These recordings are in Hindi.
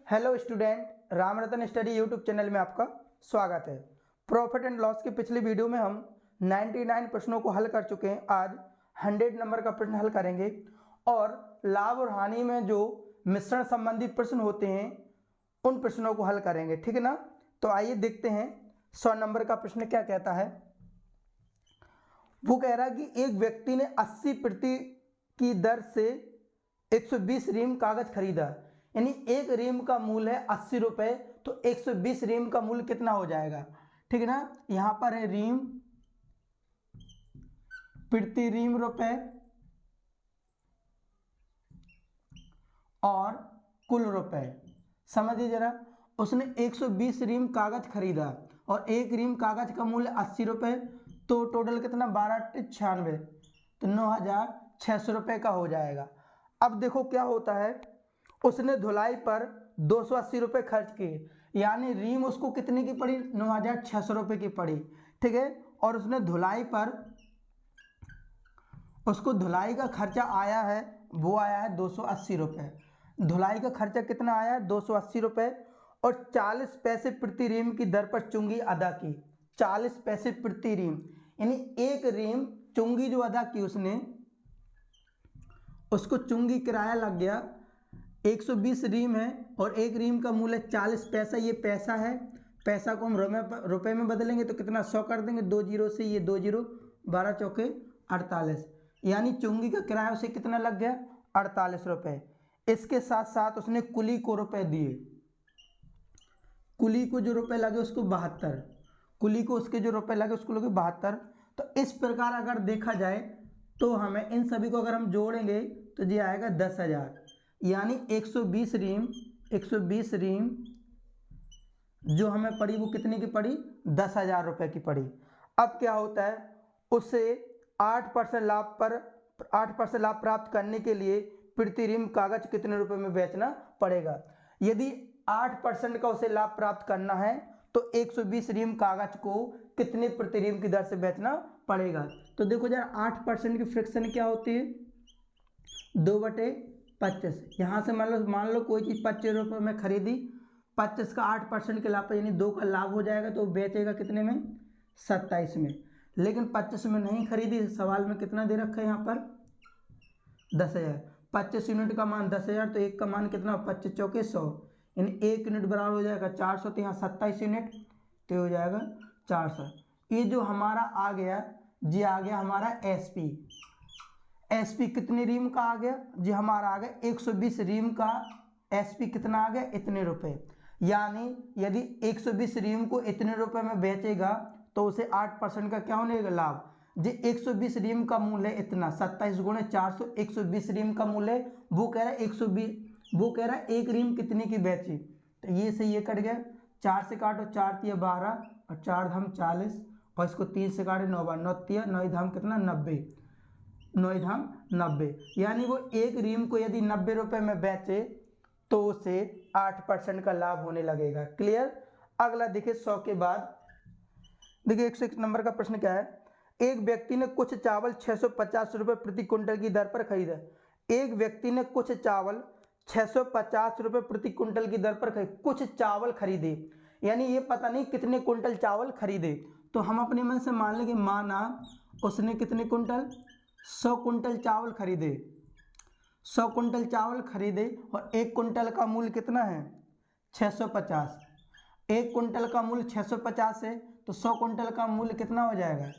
हेलो स्टूडेंट, राम रतन स्टडी यूट्यूब चैनल में आपका स्वागत है। प्रॉफिट एंड लॉस की पिछली वीडियो में हम 99 प्रश्नों को हल कर चुके हैं। आज 100 नंबर का प्रश्न हल करेंगे और लाभ और हानि में जो मिश्रण संबंधी प्रश्न होते हैं उन प्रश्नों को हल करेंगे, ठीक है ना। तो आइए देखते हैं 100 नंबर का प्रश्न क्या कहता है। वो कह रहा है कि एक व्यक्ति ने 80 प्रति की दर से 120 रीम कागज खरीदा, यानी एक रीम का मूल्य है 80 रुपए, तो 120 रीम का मूल्य कितना हो जाएगा, ठीक है ना। यहां पर है रीम प्रति रीम रुपए और कुल रुपए। समझिए जरा, उसने 120 रीम कागज खरीदा और एक रीम कागज का मूल्य 80 रुपए, तो टोटल कितना 12×96, तो 9,600 रुपए का हो जाएगा। अब देखो क्या होता है, उसने धुलाई पर 280 रुपये खर्च किए, यानी रीम उसको कितने की पड़ी, 9,600 रुपये की पड़ी, ठीक है। और उसने धुलाई पर, उसको धुलाई का खर्चा आया है, वो आया है 280 रुपये। धुलाई का खर्चा कितना आया है, 280 रुपये, और 40 पैसे प्रति रीम की दर पर चुंगी अदा की। 40 पैसे प्रति रीम, यानी एक रीम चुंगी जो अदा की उसने, उसको चुंगी किराया लग गया। 120 रीम है और एक रीम का मूल्य 40 पैसा, ये पैसा है। पैसा को हम रुपए में बदलेंगे तो कितना 100 कर देंगे, 2 जीरो से ये 2 जीरो, 12 चौके 48, यानी चुंगी का किराया उसे कितना लग गया, 48 रुपये। इसके साथ साथ उसने कुली को रुपए दिए, कुली को जो रुपए लगे उसको 72, कुली को उसके जो रुपए लगे उसको लगे 72। तो इस प्रकार अगर देखा जाए तो हमें इन सभी को अगर हम जोड़ेंगे तो ये आएगा 10,000, यानी 120 रीम जो हमें पड़ी वो कितने की पड़ी, 10,000 रुपये की पड़ी। अब क्या होता है, उसे 8% लाभ प्राप्त करने के लिए प्रति रीम कागज कितने रुपए में बेचना पड़ेगा। यदि 8% का उसे लाभ प्राप्त करना है तो 120 रीम कागज को कितने प्रति रीम की दर से बेचना पड़ेगा। तो देखो जरा 8% की फ्रैक्शन क्या होती है, 2/25। यहाँ से मान लो कोई चीज़ 25 रुपये में खरीदी, 25 का 8% के लाभ पर यानी 2 का लाभ हो जाएगा, तो बेचेगा कितने में, 27 में। लेकिन 25 में नहीं खरीदी, सवाल में कितना दे रखा है यहाँ पर, 10,000। 25 यूनिट का मान 10,000, तो एक का मान कितना, 25 चौके 100, यानी 1 यूनिट बराबर हो जाएगा 400, तो यहाँ 27 यूनिट, तो हो जाएगा 400। ये जो हमारा आ गया, जी आ गया हमारा एसपी कितने रीम का आ गया, जी हमारा आ गया 120 रीम का एसपी कितना आ गया, इतने रुपए। यानी यदि 120 रीम को इतने रुपए में बेचेगा तो उसे 8% का क्या होने का लाभ। जी 120 रीम का मूल्य इतना, 27 गुणे 400, 120 रीम का मूल्य, वो कह रहा है 120, वो कह रहा है एक रीम कितने की बेची, तो ये से ये कट गया, 4 से काटो, 4 तिया 12 और 4 धाम 40, और इसको 3 से काटे 9 बार 9 तिया 9 धाम कितना 90, 9 धाम 90, यानी वो एक रीम को यदि 90 रुपये में बेचे तो उसे 8% का लाभ होने लगेगा। क्लियर। अगला देखिए 100 के बाद, देखिए 101 नंबर का प्रश्न क्या है। एक व्यक्ति ने कुछ चावल 650 रुपये प्रति क्विंटल की दर पर खरीदा। एक व्यक्ति ने कुछ चावल 650 रुपये प्रति क्विंटल की दर पर कुछ चावल खरीदे, यानी ये पता नहीं कितने कुंटल चावल खरीदे। तो हम अपने मन से मान लेंगे, माना उसने कितने कुंटल, 100 कुंटल चावल खरीदे, 100 कुंटल चावल खरीदे, और एक कुंटल का मूल्य कितना है, 650। एक कुंटल का मूल्य 650 है, तो 100 कुंटल का मूल्य कितना हो जाएगा,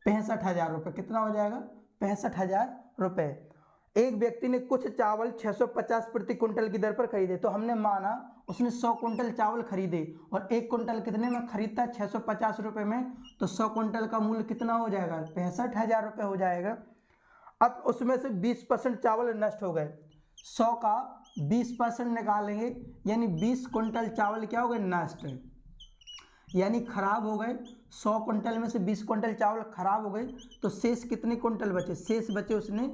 65,000 रुपये। कितना हो जाएगा, 65,000 रुपये। एक व्यक्ति ने कुछ चावल 650 प्रति क्विंटल की दर पर खरीदे, तो हमने माना उसने 100 कुंटल चावल खरीदे और एक कुंटल कितने में खरीदता है, 650 रुपये में, तो 100 कुंटल का मूल्य कितना हो जाएगा, 65,000 रुपये हो जाएगा। अब उसमें से 20% चावल नष्ट हो गए, 100 का 20% निकालेंगे, यानी 20 कुंटल चावल क्या हो गए, नष्ट, यानी खराब हो गए। 100 कुंटल में से 20 कुंटल चावल खराब हो गए, तो शेष कितने कुंटल बचे, शेष बचे उसने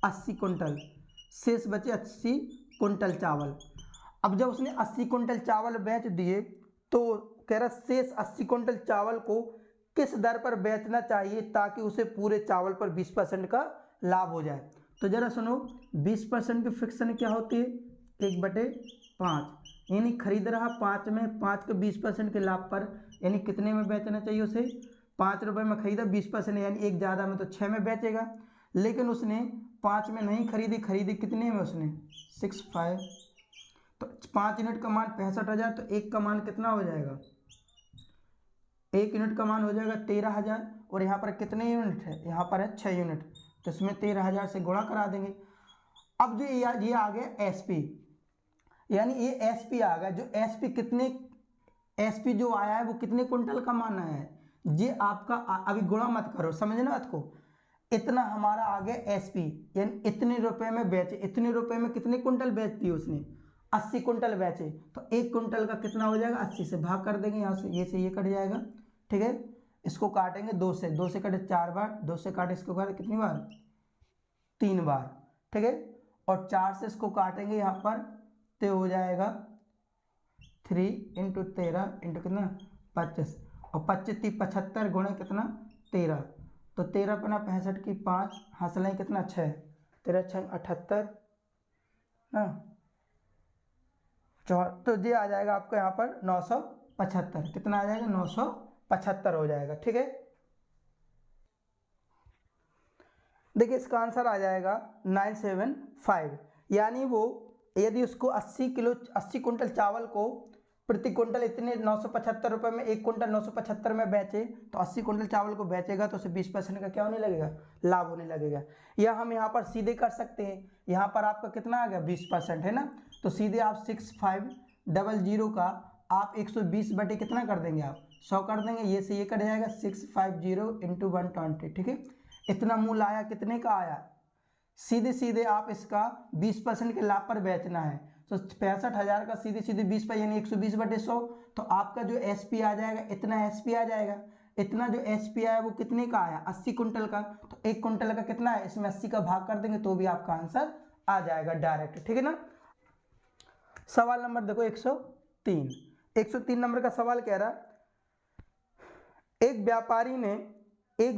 80 कुंटल, शेष बचे 80 कुंटल चावल। अब जब उसने 80 कुंटल चावल बेच दिए तो कह रहा शेष 80 कुंटल चावल को किस दर पर बेचना चाहिए ताकि उसे पूरे चावल पर 20% का लाभ हो जाए। तो जरा सुनो, 20% की फ्रिक्शन क्या होती है, 1/5, यानी खरीद रहा 5 में, 5 के 20% के लाभ पर, यानी कितने में बेचना चाहिए उसे, 5 रुपये में खरीदा 20%, यानी एक ज़्यादा में तो 6 में बेचेगा। लेकिन उसने 5 में नहीं खरीदी, खरीदी कितने में उसने 65, तो 5 यूनिट का मान 65,000, तो एक का मान कितना हो जाएगा, 1 यूनिट का मान हो जाएगा 13,000। और यहाँ पर कितने यूनिट है, यहाँ पर है 6 यूनिट, तो इसमें 13,000 से गुणा करा देंगे। अब जो ये आ गया एसपी, यानी ये एसपी आ गया, जो एसपी कितने, एसपी जो आया है वो कितने कुंटल का मान आया है, ये आपका अभी गुणा मत करो, समझना बात को। इतना हमारा आ गया एसपी, यानी इतने रुपए में बेचे, इतने रुपए में कितने कुंटल बेच दिए उसने, 80 कुंटल बेचे, तो 1 कुंटल का कितना हो जाएगा, 80 से भाग कर देंगे, यहाँ से ये कट जाएगा, ठीक है। इसको काटेंगे 2 से, 2 से काटे 4 बार, 2 से काटे इसको काटे कितनी बार, 3 बार, ठीक है। और 4 से इसको काटेंगे यहाँ पर, तो हो जाएगा 3 × 13 × कितना 25, और 25 × 75 गुणे कितना 13, तो 13 × 5 65 की 5, हंसलें कितना 6, 13 × 6 78 ना, तो ये आ जाएगा आपका यहाँ पर 975, कितना आ जाएगा 975 हो जाएगा, ठीक है। देखिए इसका आंसर आ जाएगा 975, यानी वो यदि उसको 80 कुंटल चावल को प्रति कुंटल इतने 975 रुपये में, 1 कुंटल 975 में बेचे, तो 80 कुंटल चावल को बेचेगा तो उसे 20% का क्या होने लगेगा, लाभ होने लगेगा। या हम यहाँ पर सीधे कर सकते हैं, यहाँ पर आपका कितना आ गया 20% है ना, तो सीधे आप 6500 का आप 120 बटे कितना कर देंगे, आप 100 कर देंगे, ये से ये कट जाएगा 650 × 120, ठीक है। इतना मूल्य आया, कितने का आया, सीधे सीधे आप इसका 20% के लाभ पर बेचना है, तो 65,000 का सीधे सीधे 20 पर, यानी 120 बटे 100, तो आपका जो एसपी आ जाएगा, इतना एसपी आ जाएगा। इतना जो एसपी आया वो कितने का आया, 80 कुंटल का, तो 1 कुंटल का कितना है, इसमें 80 का भाग कर देंगे तो भी आपका आंसर आ जाएगा डायरेक्ट, ठीक है ना। सवाल नंबर देखो 103 नंबर का सवाल कह रहा, एक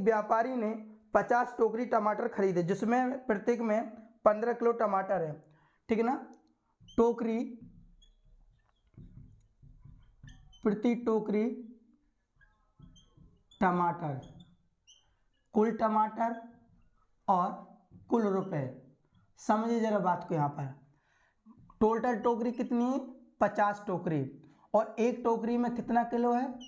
व्यापारी ने 50 टोकरी टमाटर खरीदे, जिसमें प्रत्येक में 15 किलो टमाटर है, ठीक है ना। टोकरी, प्रति टोकरी टमाटर, कुल टमाटर और कुल रुपए, समझिए जरा बात को। यहाँ पर टोटल टोकरी कितनी है, 50 टोकरी, और एक टोकरी में कितना किलो है,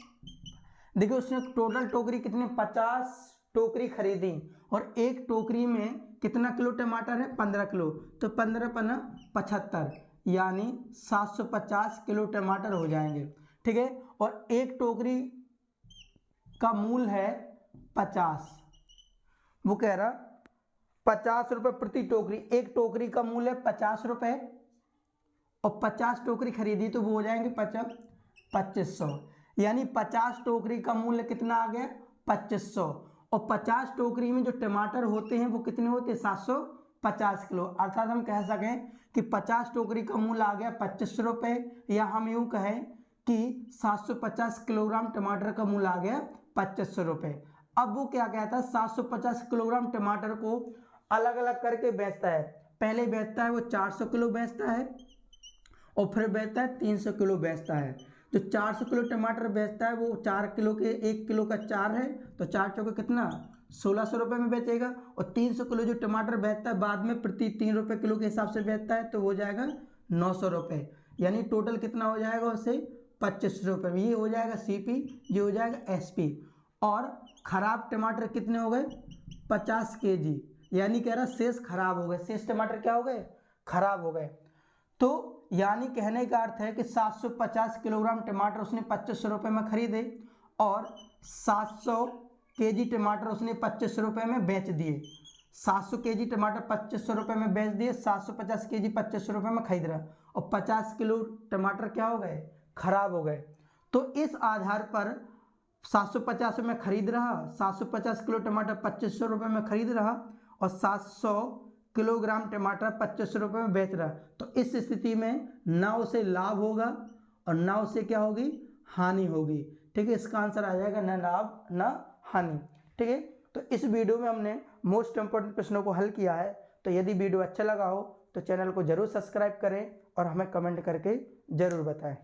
देखिए उसने टोटल टोकरी कितनी 50 टोकरी खरीदी, और एक टोकरी में कितना किलो टमाटर है, 15 किलो, तो 15 × 75, यानी 750 किलो टमाटर हो जाएंगे, ठीक है। और एक टोकरी का मूल्य है 50, वो कह रहा 50 रुपये प्रति टोकरी, एक टोकरी का मूल्य है 50 रुपये, और 50 टोकरी खरीदी तो वो हो जाएंगे 2500, यानी 50 टोकरी का मूल्य कितना आ गया 2500, और 50 टोकरी में जो टमाटर होते हैं वो कितने होते हैं 750 किलो, अर्थात हम कह सकें कि 50 टोकरी का मूल्य आ गया 2500 रुपये, या हम यूँ कहें कि 750 किलोग्राम टमाटर का मूल्य आ गया 2500 रुपये। अब वो क्या कहता है, 750 किलोग्राम टमाटर को अलग अलग करके बेचता है, पहले बेचता है वो 400 किलो बेचता है, और फिर बेचता है 300 किलो बेचता है। जो 400 किलो टमाटर बेचता है वो 4 किलो के 1 किलो का 4 है, तो 4 चौके कितना 1600 रुपये में बेचेगा, और 300 किलो जो टमाटर बेचता है बाद में प्रति 3 रुपये किलो के हिसाब से बेचता है, तो हो जाएगा 900 रुपये, यानी टोटल कितना हो जाएगा उससे 2500 रुपये। ये हो जाएगा सीपी, ये हो जाएगा एसपी। और खराब टमाटर कितने हो गए 50 kg, यानी कह रहा शेष खराब हो गए, शेष टमाटर क्या हो गए, खराब हो गए। तो यानी कहने का अर्थ है कि 750 किलोग्राम टमाटर उसने 2500 रुपये में खरीदे, और 700 kg टमाटर उसने 2500 रुपये में बेच दिए। 700 kg टमाटर 2500 रुपये में बेच दिए, 750 kg 2500 रुपये में खरीद रहा, और 50 किलो टमाटर क्या हो गए, खराब हो गए। तो इस आधार पर 750 में खरीद रहा, 750 किलो टमाटर 2500 रुपये में खरीद रहा, और 700 किलोग्राम टमाटर 2500 रुपये में बेच रहा, तो इस स्थिति में ना उसे लाभ होगा और ना उसे क्या होगी, हानि होगी, ठीक है। इसका आंसर आ जाएगा ना लाभ ना हानि, ठीक है। तो इस वीडियो में हमने मोस्ट इंपोर्टेंट प्रश्नों को हल किया है। तो यदि वीडियो अच्छा लगा हो तो चैनल को ज़रूर सब्सक्राइब करें और हमें कमेंट करके ज़रूर बताएं।